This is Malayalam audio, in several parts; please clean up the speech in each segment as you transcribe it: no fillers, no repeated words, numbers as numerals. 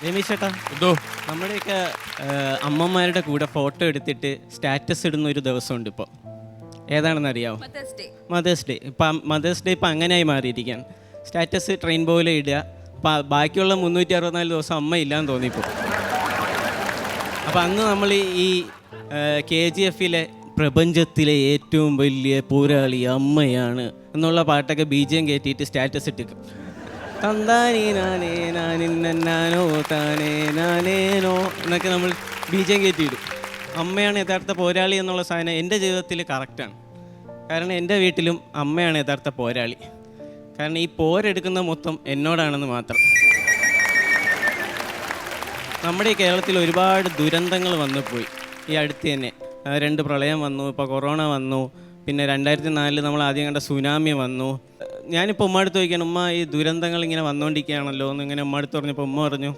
രമേശ് ചേട്ടാ, എന്തോ നമ്മുടെയൊക്കെ അമ്മമാരുടെ കൂടെ ഫോട്ടോ എടുത്തിട്ട് സ്റ്റാറ്റസ് ഇടുന്ന ഒരു ദിവസമുണ്ട് ഇപ്പോൾ. ഏതാണെന്ന് അറിയാമോ? Mother's day. ഇപ്പം മദേഴ്സ് ഡേ ഇപ്പം അങ്ങനെയായി മാറിയിരിക്കുകയാണ്. സ്റ്റാറ്റസ് ട്രെയിൻ പോലെ ഇടുക. ബാക്കിയുള്ള 364 ദിവസം അമ്മ ഇല്ലാന്ന് തോന്നിപ്പോൾ. അപ്പം അന്ന് നമ്മൾ ഈ KGF-ലെ പ്രപഞ്ചത്തിലെ ഏറ്റവും വലിയ പോരാളി അമ്മയാണ് എന്നുള്ള പാട്ടൊക്കെ BGM കയറ്റിയിട്ട് സ്റ്റാറ്റസ് ഇട്ടിരിക്കും. തന്താനേ നാനേ നാനിന്നോ താനേ നാനേനോ എന്നൊക്കെ നമ്മൾ BGM കയറ്റിയിടും. അമ്മയാണ് യഥാർത്ഥ പോരാളി എന്നുള്ള സാധനം എൻ്റെ ജീവിതത്തിൽ കറക്റ്റാണ്. കാരണം എൻ്റെ വീട്ടിലും അമ്മയാണ് യഥാർത്ഥ പോരാളി. കാരണം ഈ പോരെടുക്കുന്ന മൊത്തം എന്നോടാണെന്ന് മാത്രം. നമ്മുടെ ഈ കേരളത്തിൽ ഒരുപാട് ദുരന്തങ്ങൾ വന്നു പോയി. ഈ അടുത്ത് തന്നെ 2 പ്രളയം വന്നു, ഇപ്പോൾ കൊറോണ വന്നു, പിന്നെ 2004 നമ്മൾ ആദ്യം കണ്ട സുനാമി വന്നു. ഞാനിപ്പോൾ ഉമ്മടുത്ത് ചോദിക്കാൻ, ഉമ്മ ഈ ദുരന്തങ്ങൾ ഇങ്ങനെ വന്നുകൊണ്ടിരിക്കുകയാണല്ലോ എന്ന് ഇങ്ങനെ ഉമ്മടുത്ത് പറഞ്ഞപ്പോൾ ഉമ്മ പറഞ്ഞു,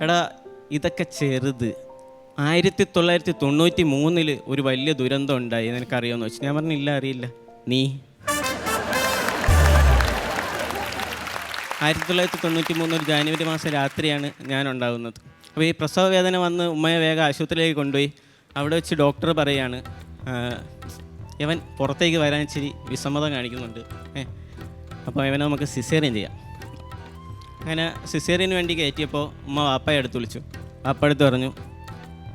എടാ ഇതൊക്കെ ചെറുത്, 1993 ഒരു വലിയ ദുരന്തം ഉണ്ടായി, നിനക്കറിയാമെന്ന് വെച്ചു. ഞാൻ പറഞ്ഞു ഇല്ല, അറിയില്ല. നീ 1993 ഒരു ജാനുവരി മാസം രാത്രിയാണ് ഞാനുണ്ടാകുന്നത്. അപ്പോൾ ഈ പ്രസവ വേദന വന്ന് ഉമ്മയെ വേഗം ആശുപത്രിയിലേക്ക് കൊണ്ടുപോയി. അവിടെ വെച്ച് ഡോക്ടർ പറയാണ്, ഇവൻ പുറത്തേക്ക് വരാൻ ഇച്ചിരി വിസമ്മതം കാണിക്കുന്നുണ്ട്, അപ്പോൾ ഇവനെ നമുക്ക് സിസേറിയൻ ചെയ്യാം. അങ്ങനെ സിസേറിയന് വേണ്ടി കയറ്റിയപ്പോൾ ഉമ്മ വാപ്പയെ അടുത്ത് വിളിച്ചു. വാപ്പ അടുത്ത് പറഞ്ഞു,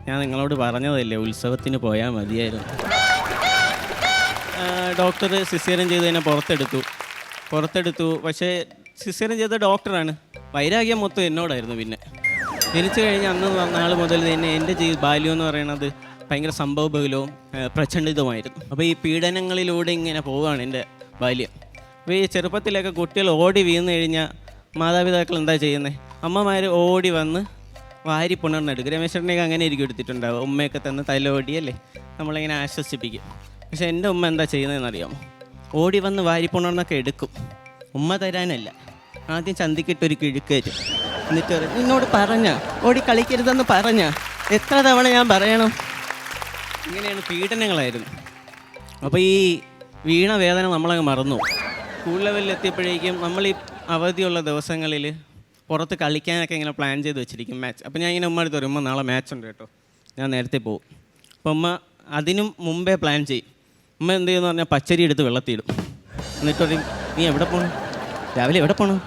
ഞാൻ നിങ്ങളോട് പറഞ്ഞതല്ലേ ഉത്സവത്തിന് പോയാൽ മതിയായിരുന്നു. ഡോക്ടർ സിസേറിയൻ ചെയ്തതിനെ പുറത്തെടുത്തു. പക്ഷേ സിസേറിയൻ ചെയ്ത ഡോക്ടറാണ്. വൈരാഗ്യം മൊത്തം എന്നോടായിരുന്നു. പിന്നെ ജനിച്ചു കഴിഞ്ഞ അന്ന് നാൾ മുതൽ തന്നെ എൻ്റെ ബാല്യം എന്ന് പറയുന്നത് ഭയങ്കര സംഭവബഹുലവും പ്രചണ്ഡിതമായിരുന്നു. അപ്പോൾ ഈ പീഡനങ്ങളിലൂടെ ഇങ്ങനെ പോവുകയാണ് എൻ്റെ ബാല്യം. അപ്പോൾ ഈ ചെറുപ്പത്തിലൊക്കെ കുട്ടികൾ ഓടി വീണ് കഴിഞ്ഞാൽ മാതാപിതാക്കൾ എന്താ ചെയ്യുന്നത്? അമ്മമാർ ഓടി വന്ന് വാരി പുണർന്നെടുക്കും. രമേശ്വരനെയൊക്കെ അങ്ങനെ ആയിരിക്കും എടുത്തിട്ടുണ്ടാവുക. ഉമ്മയൊക്കെ തന്ന് തലോടിയല്ലേ നമ്മളിങ്ങനെ ആശ്വസിപ്പിക്കും. പക്ഷെ എൻ്റെ ഉമ്മ എന്താ ചെയ്യുന്നതെന്നറിയാമോ? ഓടി വന്ന് വാരി പുണർന്നൊക്കെ എടുക്കും. ഉമ്മ തരാനല്ല, ആദ്യം ചന്തിക്കിട്ടൊരു കിഴുക്ക് തരും. എന്നിട്ട് പറയും, നിന്നോട് ഓടി കളിക്കരുതെന്ന് എത്ര തവണ ഞാൻ പറയണം? ഇങ്ങനെയാണ് പീഡനങ്ങളായിരുന്നു. അപ്പോൾ ഈ വീണ വേദന നമ്മളങ്ങ് മറന്നു. സ്കൂൾ ലെവലിൽ എത്തിയപ്പോഴേക്കും നമ്മൾ ഈ അവധിയുള്ള ദിവസങ്ങളിൽ പുറത്ത് കളിക്കാനൊക്കെ ഇങ്ങനെ പ്ലാൻ ചെയ്ത് വെച്ചിരിക്കും മാച്ച്. അപ്പോൾ ഞാൻ ഇങ്ങനെ ഉമ്മ അടുത്ത് പറയും, ഉമ്മ നാളെ മാച്ച് ഉണ്ട് കേട്ടോ, ഞാൻ നേരത്തെ പോകും. അപ്പോൾ ഉമ്മ അതിനും മുമ്പേ പ്ലാൻ ചെയ്യും. ഉമ്മ എന്ത് ചെയ്യുമെന്ന് പറഞ്ഞാൽ പച്ചരി എടുത്ത് വെള്ളത്തിയിടും. എന്നിട്ട് പറയും, നീ എവിടെ പോകണം? രാവിലെ എവിടെ പോകണം?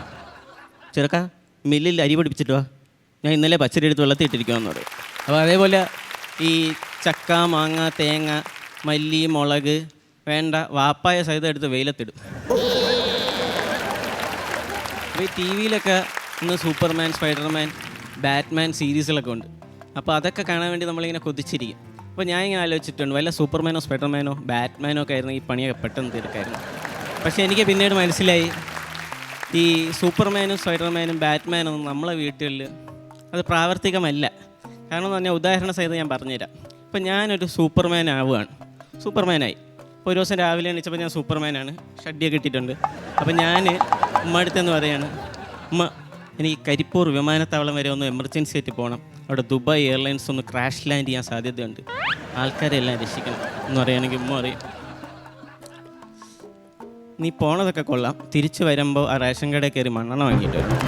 ചെറുക്ക മില്ലിൽ അരി പഠിപ്പിച്ചിട്ട് വാ, ഞാൻ ഇന്നലെ പച്ചരി എടുത്ത് വെള്ളത്തിൽ ഇട്ടിരിക്കുമെന്ന് പറയും. അപ്പോൾ അതേപോലെ ഈ ചക്ക, മാങ്ങ, തേങ്ങ, മല്ലി, മുളക് വേണ്ട വാപ്പായ സഹിതം എടുത്ത് വെയിലത്തിടും. അപ്പോൾ ഈ TV-യിലൊക്കെ ഇന്ന് സൂപ്പർമാൻ, സ്പൈഡർമാൻ, ബാറ്റ്മാൻ സീരീസുകളൊക്കെ ഉണ്ട്. അപ്പോൾ അതൊക്കെ കാണാൻ വേണ്ടി നമ്മളിങ്ങനെ കൊതിച്ചിരിക്കും. അപ്പോൾ ഞാൻ ഇങ്ങനെ ആലോചിച്ചിട്ടുണ്ട്, വല്ല സൂപ്പർമാനോ സ്പൈഡർമാനോ ബാറ്റ്മാനോ ഒക്കെ ആയിരുന്നു ഈ പണിയൊക്കെ പെട്ടെന്ന് തീർക്കായിരുന്നു. പക്ഷേ എനിക്ക് പിന്നീട് മനസ്സിലായി, ഈ സൂപ്പർമാനും സ്പൈഡർമാനും ബാറ്റ്മാനൊന്നും നമ്മളെ വീട്ടുകളിൽ അത് പ്രാവർത്തികമല്ല. കാരണം എന്ന് പറഞ്ഞാൽ ഉദാഹരണ സഹിതം ഞാൻ പറഞ്ഞുതരാം. ഇപ്പം ഞാനൊരു സൂപ്പർമാൻ ആവുകയാണ്, സൂപ്പർമാനായി. അപ്പോൾ ഒരു ദിവസം രാവിലെ എണീച്ചപ്പോൾ ഞാൻ സൂപ്പർമാനാണ്, ഷഡ്ഡിയൊക്കെ ഇട്ടിട്ടുണ്ട്. അപ്പം ഞാൻ ഉമ്മ അടുത്തെന്ന് പറയാണ്, ഉമ്മ എനിക്ക് കരിപ്പൂർ വിമാനത്താവളം വരെ ഒന്ന് എമർജൻസി ആയിട്ട് പോകണം, അവിടെ ദുബായ് എയർലൈൻസ് ഒന്ന് ക്രാഷ് ലാൻഡ് ചെയ്യാൻ സാധ്യതയുണ്ട്, ആൾക്കാരെ എല്ലാം രക്ഷിക്കണം എന്ന് പറയുകയാണെങ്കിൽ ഉമ്മ പറയും, നീ പോണതൊക്കെ കൊള്ളാം, തിരിച്ചു വരുമ്പോൾ ആ റേഷൻ കടയിൽ കയറി മണ്ണെണ്ണ വാങ്ങിയിട്ട് വരും.